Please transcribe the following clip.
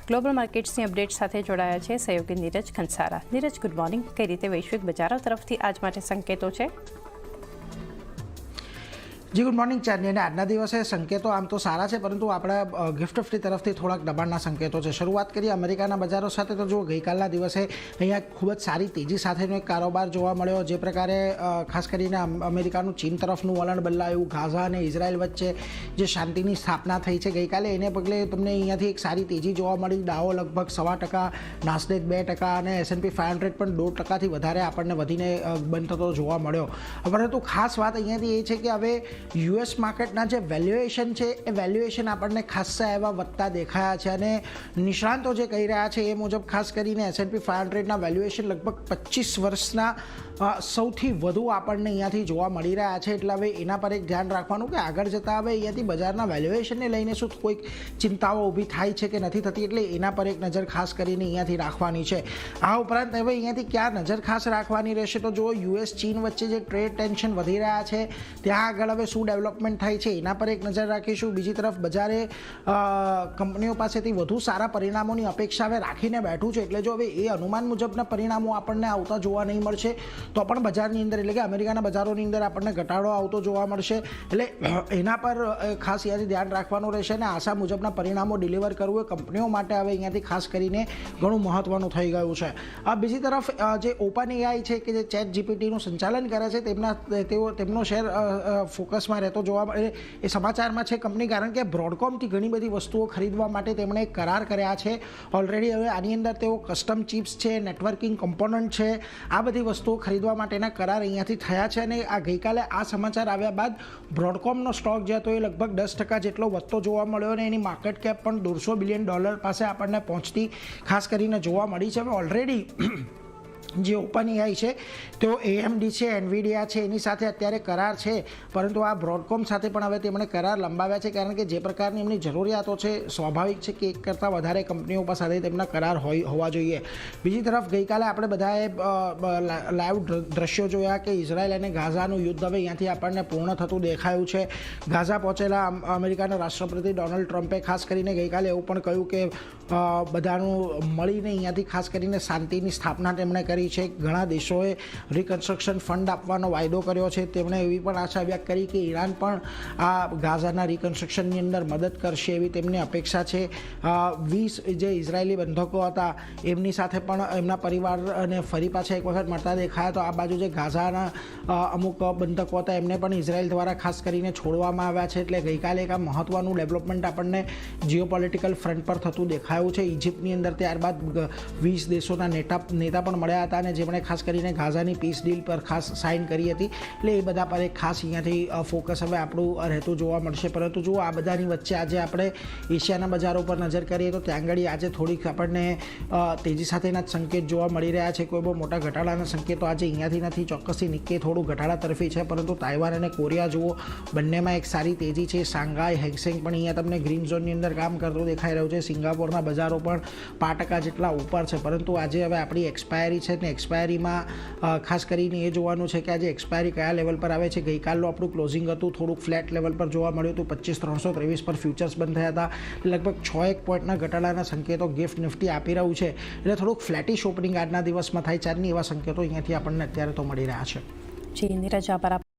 Global માર્કેટ્સની update સાથે જોડાયા છે સહયોગી નીરજ ખંસારા। Neeraj, good morning. કઈ રીતે વૈશ્વિક બજારો તરફથી આજ માટે સંકેતો છે? જી ગુડ મોર્નિંગ ચાંદની। અને આજના દિવસે સંકેતો આમ તો સારા છે, પરંતુ આપણા ગિફ્ટ નિફ્ટી તરફથી થોડાક દબાણના સંકેતો છે। શરૂઆત કરીએ અમેરિકાના બજારો સાથે, તો જો ગઈકાલના દિવસે અહીંયા ખૂબ જ સારી તેજી સાથેનો એક કારોબાર જોવા મળ્યો। જે પ્રકારે ખાસ કરીને અમેરિકાનું ચીન તરફનું વલણ બદલાયું, ગાઝા અને ઇઝરાયલ વચ્ચે જે શાંતિની સ્થાપના થઈ છે ગઈકાલે, એને પગલે તમને અહીંયાથી એક સારી તેજી જોવા મળી। ડાઓ લગભગ 1.25%, નાસ્ડેક 2% અને S&P 500 પણ 1.5%થી વધારે આપણને વધીને બંધ થતો જોવા મળ્યો। પરંતુ ખાસ વાત અહીંયાથી એ છે કે હવે યુએસ માર્કેટના જે વેલ્યુએશન છે એ વેલ્યુએશન આપણને ખાસ્સા એવા વધતા દેખાયા છે, અને નિષ્ણાંતો જે કહી રહ્યા છે એ મુજબ ખાસ કરીને S&P 500ના વેલ્યુએશન લગભગ 25 વર્ષના સૌથી વધુ આપણને અહીંયાથી જોવા મળી રહ્યા છે। એટલે હવે એના પર એક ધ્યાન રાખવાનું કે આગળ જતાં હવે અહીંયાથી બજારના વેલ્યુએશનને લઈને શું કોઈક ચિંતાઓ ઊભી થાય છે કે નથી થતી, એટલે એના પર એક નજર ખાસ કરીને અહીંયાથી રાખવાની છે। આ ઉપરાંત હવે અહીંયાથી ક્યાં નજર ખાસ રાખવાની રહેશે, તો જો યુએસ ચીન વચ્ચે જે ટ્રેડ ટેન્શન વધી રહ્યા છે ત્યાં આગળ હવે શું ડેવલપમેન્ટ થાય છે એના પર એક નજર રાખીશું। બીજી તરફ બજારે કંપનીઓ પાસેથી વધુ સારા પરિણામોની અપેક્ષા હવે રાખીને બેઠું છે, એટલે જો હવે એ અનુમાન મુજબના પરિણામો આપણને આવતા જોવા નહીં મળશે તો પણ બજારની અંદર, એટલે કે અમેરિકાના બજારોની અંદર આપણને ઘટાડો આવતો જોવા મળશે। એટલે એના પર ખાસ અહીંયાથી ધ્યાન રાખવાનું રહેશે, અને આશા મુજબના પરિણામો ડિલિવર કરવું એ કંપનીઓ માટે હવે અહીંયાથી ખાસ કરીને ઘણું મહત્વનું થઈ ગયું છે। બીજી તરફ જે ઓપન એઆઈ છે કે જે ચેટ જીપીટીનું સંચાલન કરે છે તેમનો શેર ફોકસમાં રહેતો જોવા મળે એ સમાચારમાં છે કંપની, કારણ કે બ્રોડકોમથી ઘણી બધી વસ્તુઓ ખરીદવા માટે તેમણે કરાર કર્યા છે ઓલરેડી। હવે આની અંદર તેઓ કસ્ટમ ચિપ્સ છે, નેટવર્કિંગ કમ્પોનન્ટ છે, આ બધી વસ્તુઓ ખરીદવા માટેના કરાર અહીંયાથી થયા છે। અને આ ગઈકાલે આ સમાચાર આવ્યા બાદ બ્રોડકોમનો સ્ટોક જે હતો એ લગભગ 10% જેટલો વધતો જોવા મળ્યો, અને એની માર્કેટ કેપ પણ $150 બિલિયન પાસે આપણને પહોંચતી ખાસ કરીને જોવા મળી છે। હવે ઓલરેડી જે ઓપન એઆઈ છે તેઓ AMD છે, એનવીડિયા છે, એની સાથે અત્યારે કરાર છે, પરંતુ આ બ્રોડકોમ સાથે પણ હવે તેમણે કરાર લંબાવ્યા છે, કારણ કે જે પ્રકારની એમની જરૂરિયાતો છે સ્વાભાવિક છે કે એક કરતાં વધારે કંપનીઓ સાથે તેમના કરાર હોવા જોઈએ। બીજી તરફ ગઈકાલે આપણે બધાએ લાઈવ દ્રશ્યો જોયા કે ઇઝરાયલ અને ગાઝાનું યુદ્ધ હવે અહીંયાથી આપણને પૂર્ણ થતું દેખાયું છે। ગાઝા પહોંચેલા અમેરિકાના રાષ્ટ્રપતિ ડોનાલ્ડ ટ્રમ્પે ખાસ કરીને ગઈકાલે એવું પણ કહ્યું કે બધાનું મળીને અહીંયાથી ખાસ કરીને શાંતિની સ્થાપના તેમણે કરી છે। ઘણા દેશોએ રિકન્સ્ટ્રક્શન ફંડ આપવાનો વાયદો કર્યો છે। તેમણે એવી પણ આશા વ્યક્ત કરી કે ઈરાન પણ આ ગાઝાના રિકન્સ્ટ્રક્શનની અંદર મદદ કરશે એવી તેમની અપેક્ષા છે। 20 જે ઇઝરાયેલી બંધકો હતા એમની સાથે પણ એમના પરિવારને ફરી પાછા એક વખત મળતા દેખાયા। તો આ બાજુ જે ગાઝાના અમુક બંધકો હતા એમને પણ ઇઝરાયલ દ્વારા ખાસ કરીને છોડવામાં આવ્યા છે। એટલે ગઈકાલે એક આ મહત્વનું ડેવલપમેન્ટ આપણને જીઓપોલિટિકલ ફ્રન્ટ પર થતું દેખાયું છે। ઇજિપ્તની અંદર ત્યારબાદ 20 દેશોના નેતા પણ મળ્યા હતા, અને જેમણે ખાસ કરીને ગાઝાની પીસ ડીલ પર ખાસ સાઇન કરી હતી। એટલે એ બધા પર એક ખાસ અહીંયાથી ફોકસ હવે આપણું રહેતું જોવા મળશે। પરંતુ જો આ બધાની વચ્ચે આજે આપણે એશિયાના બજારો પર નજર કરીએ તો ત્યાં આગળ આજે થોડીક આપણને તેજી સાથેના જ સંકેત જોવા મળી રહ્યા છે। કોઈ બહુ મોટા ઘટાડાના સંકેતો આજે અહીંયાથી નથી। ચોક્કસથી નિક્કી થોડું ઘટાડા તરફી છે, પરંતુ તાઇવાન અને કોરિયા જુઓ બંનેમાં એક સારી તેજી છે। શાંઘાઈ, હેંગસેંગ પણ અહીંયા તમને ગ્રીન ઝોનની અંદર કામ કરતું દેખાઈ રહ્યું છે। સિંગાપોરના બજારો પણ 5% જેટલા ઉપર છે, પરંતુ આજે હવે આપણી એક્સપાયરી છે ને એક્સપાયરીમાં ખાસ કરીને એ જોવાનું છે કે આજે એક્સપાયરી કયા લેવલ પર આવે છે। ગઈકાલનું આપણું ક્લોઝિંગ હતું થોડુંક ફ્લેટ લેવલ પર જોવા મળ્યું હતું, 25,323 પર ફ્યુચર્સ બંધ થયા હતા। લગભગ 6 પોઈન્ટના ઘટાડાના સંકેતો ગિફ્ટ નિફ્ટી આપી રહ્યું છે, એટલે થોડુંક ફ્લેટિશ ઓપનિંગ આજના દિવસમાં થાય ચારની એવા સંકેતો અહીંયાથી આપણને અત્યારે તો મળી રહ્યા છે। જી નીરજ, આભાર।